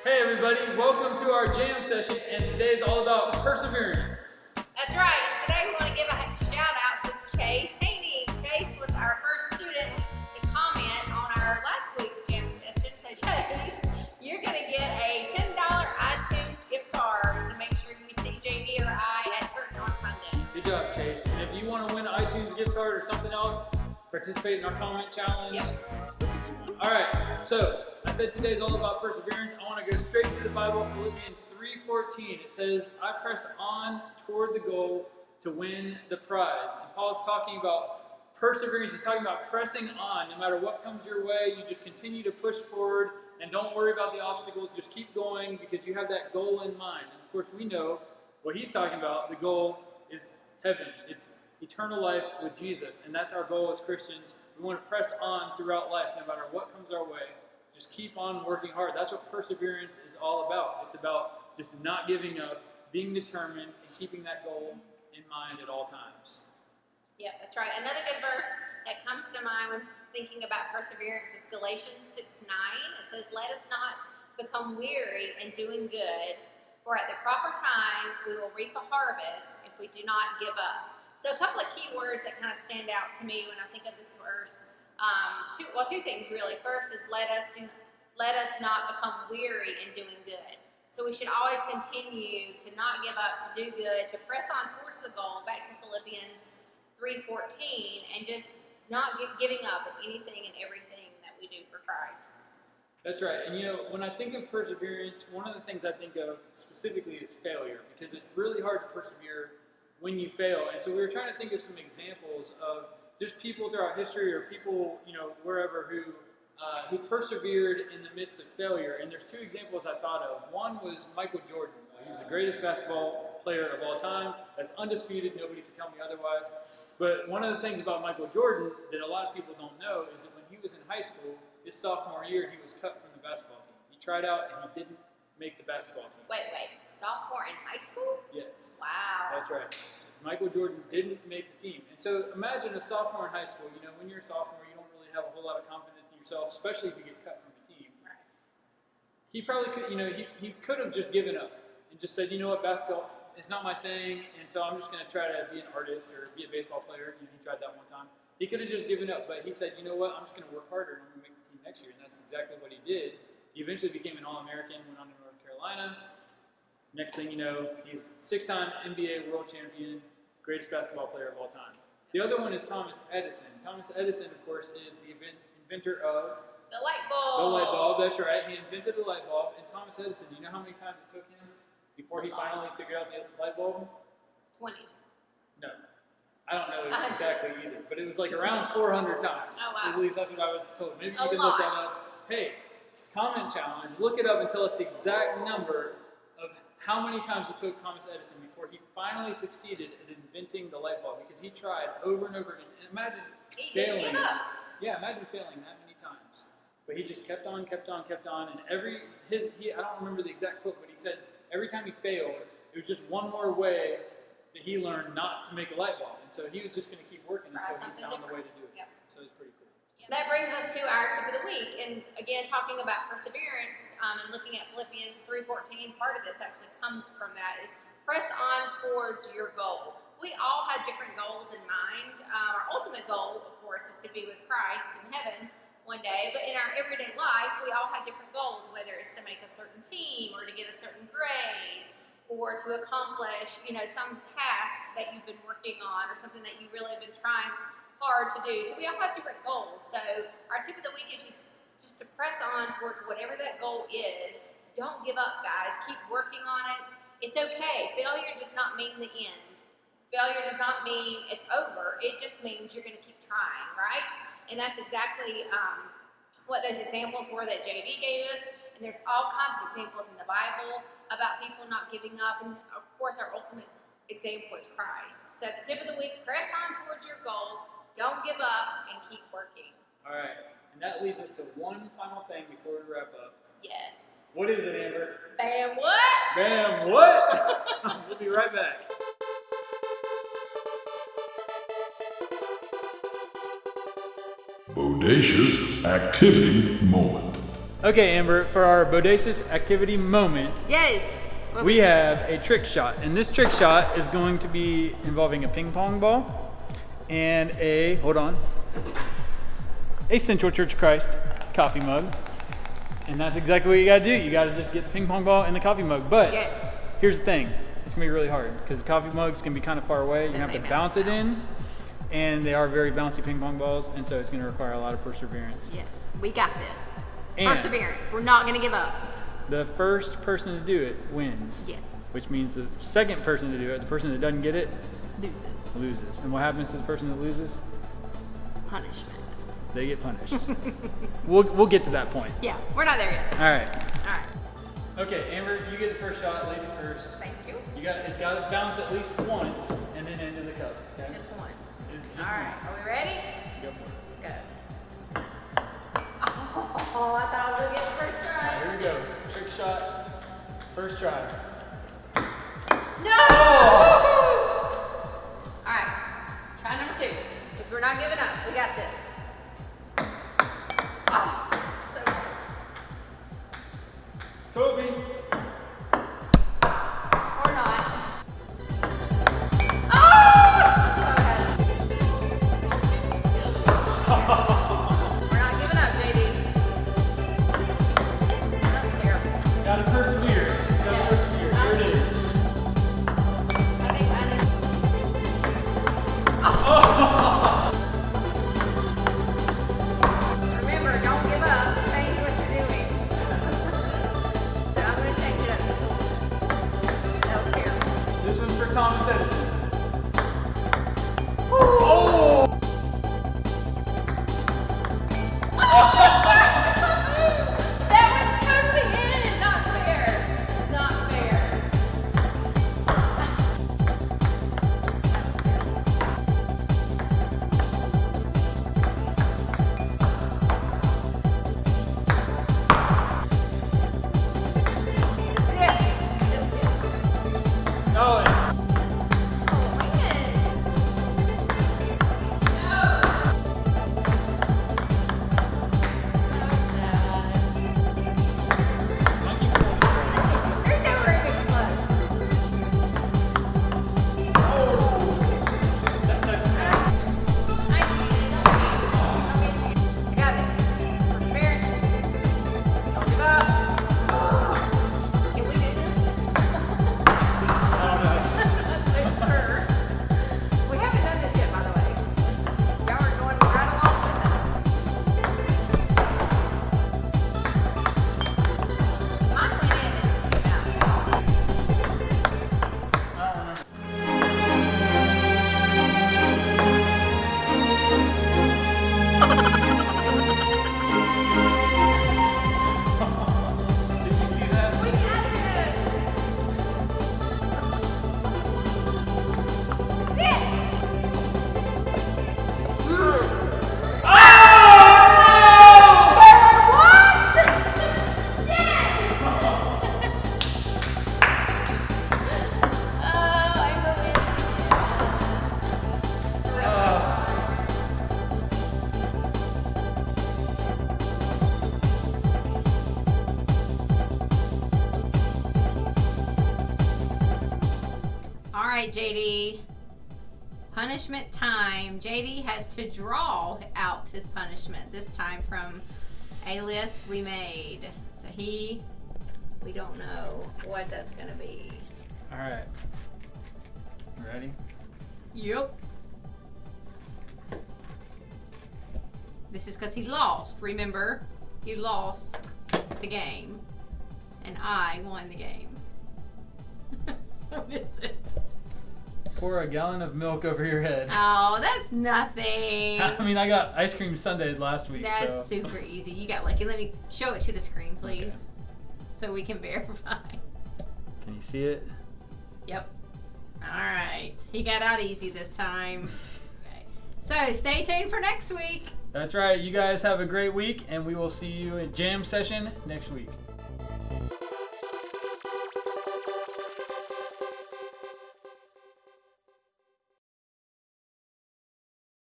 Hey everybody, welcome to our jam session, and today is all about perseverance. That's right. Today we want to give a shout out to Chase Haney. Chase was our first student to comment on our last week's jam session. So Chase, you're going to get a $10 iTunes gift card to make sure you see JD or I at church on Sunday. Good job, Chase. And if you want to win an iTunes gift card or something else, participate in our comment challenge. Yep. Alright, so I said today is all about perseverance. I want to go straight to the Bible, Philippians 3:14. It says, I press on toward the goal to win the prize. And Paul's talking about perseverance. He's talking about pressing on. No matter what comes your way, you just continue to push forward and don't worry about the obstacles. Just keep going because you have that goal in mind. And of course, we know what he's talking about. The goal is heaven. It's eternal life with Jesus. And that's our goal as Christians. We want to press on throughout life no matter what comes our way. Just keep on working hard. That's what perseverance is all about. It's about just not giving up, being determined, and keeping that goal in mind at all times. Yep, that's right. Another good verse that comes to mind when thinking about perseverance is Galatians 6:9. It says, let us not become weary in doing good, for at the proper time we will reap a harvest if we do not give up. So a couple of key words that kind of stand out to me when I think of this verse. Two things really. First is let us not become weary in doing good. So we should always continue to not give up, to do good, to press on towards the goal. Back to Philippians 3:14, and just not giving up in anything and everything that we do for Christ. That's right. And when I think of perseverance, one of the things I think of specifically is failure, because it's really hard to persevere when you fail. And so we were trying to think of some examples of just people throughout history or people, wherever who persevered in the midst of failure. And there's two examples I thought of. One was Michael Jordan. He's the greatest basketball player of all time. That's undisputed. Nobody can tell me otherwise. But one of the things about Michael Jordan that a lot of people don't know is that when he was in high school, his sophomore year, he was cut from the basketball team. He tried out and he didn't make the basketball team. Wait. Sophomore in high school? Yes. Wow. That's right. Michael Jordan didn't make the team. And so imagine a sophomore in high school. When you're a sophomore, you don't really have a whole lot of confidence in yourself, especially if you get cut from the team. Right. He probably could, he could have just given up and just said, basketball is not my thing, and so I'm just going to try to be an artist or be a baseball player. He tried that one time. He could have just given up, but he said, you know what, I'm just going to work harder and I'm going to make the team next year. And that's exactly what he did. He eventually became an All-American, went on to North Carolina. Next thing you know, he's 6-time NBA world champion, greatest basketball player of all time. The other one is Thomas Edison. Thomas Edison, of course, is the inventor of the light bulb. The light bulb, that's right. He invented the light bulb. And Thomas Edison, do you know how many times it took him before he finally figured out the light bulb? 20. No. I don't know exactly either, but it was like around 400 times. Oh, wow. At least that's what I was told. Maybe you A can look that lot. up. Hey, comment challenge. Look it up and tell us the exact number of how many times it took Thomas Edison before he finally succeeded at inventing the light bulb, because he tried over and over again. And imagine failing. Yeah, imagine failing that many times. But he just kept on, and I don't remember the exact quote, but he said every time he failed, it was just one more way that he learned not to make a light bulb. And so he was just going to keep working until he found the way to do it. Yep. So it's pretty cool. That brings us to our tip of the week. And again, talking about perseverance and looking at Philippians 3:14, part of this actually comes from that, is press on towards your goal. We all have different goals in mind. Our ultimate goal, of course, is to be with Christ in heaven one day. But in our everyday life, we all have different goals, whether it's to make a certain team or to get a certain grade or to accomplish, some task that you've been working on or something that you really have been trying hard to do. So we all have different goals. So our tip of the week is just to press on towards whatever that goal is. Don't give up, guys. Keep working on it. It's okay. Failure does not mean the end. Failure does not mean it's over. It just means you're going to keep trying, right? And that's exactly what those examples were that JD gave us. And there's all kinds of examples in the Bible about people not giving up. And of course, our ultimate example is Christ. So the tip of the week, press on towards your goal. Don't give up and keep working. All right. And that leads us to one final thing before we wrap up. Yes. What is it, Amber? Bam what? Bam what? We'll be right back. Bodacious Activity Moment. Okay, Amber, for our bodacious activity moment, Yes. we have a trick shot. And this trick shot is going to be involving a ping pong ball and a Central Church of Christ coffee mug. And that's exactly what you gotta do. You gotta just get the ping pong ball and the coffee mug. But Yes. here's the thing, it's gonna be really hard because the coffee mugs can be kind of far away. You have to bounce it in, and they are very bouncy ping pong balls, and so it's gonna require a lot of perseverance. Yes. We got this. And Perseverance. We're not going to give up. the first person to do it wins. Yes. Which means the second person to do it, the person that doesn't get it, Loses. loses. And what happens to the person that loses? Punishment. They get punished. We'll get to that point. Yeah. We're not there yet. All right. All right. Okay, Amber, you get the first shot. Ladies first. Thank you. It's got to bounce at least once and then into the cup. Okay. Just once. Just All right. once. Are we ready? Go for it. Go. Oh, I thought I was going to get the first All try. right, here we go. Trick shot. First try. No! All right. Try number 2. Because we're not giving up. We got this. Oh, so Kobe. or not. Oh! We're not giving up, JD. That's terrible. Gotta persevere. Gotta persevere. Here it is. I think I need. Remember, don't give up. Change what you're doing. So I'm going to change it up. That was terrible. This one's for Thomas Edison. Oh! That was totally in. Not fair. Not fair. Oh, and We haven't done this yet, by the way. Y'all are going right along with us. Mine went in and came out. did you see that? We got this. All right, JD. Punishment time. JD has to draw out his punishment, this time from a list we made. So we don't know what that's gonna be. All right. Ready? Yep. This is because he lost. Remember, he lost the game, and I won the game. What is it? Pour a gallon of milk over your head. Oh, that's nothing. I mean, I got ice cream sundae last week, That's so. super easy. You got lucky. Let me show it to the screen, please, so we can verify. Can you see it? Yep. All right. He got out easy this time. Okay. So stay tuned for next week. That's right. You guys have a great week, and we will see you at Jam Session next week.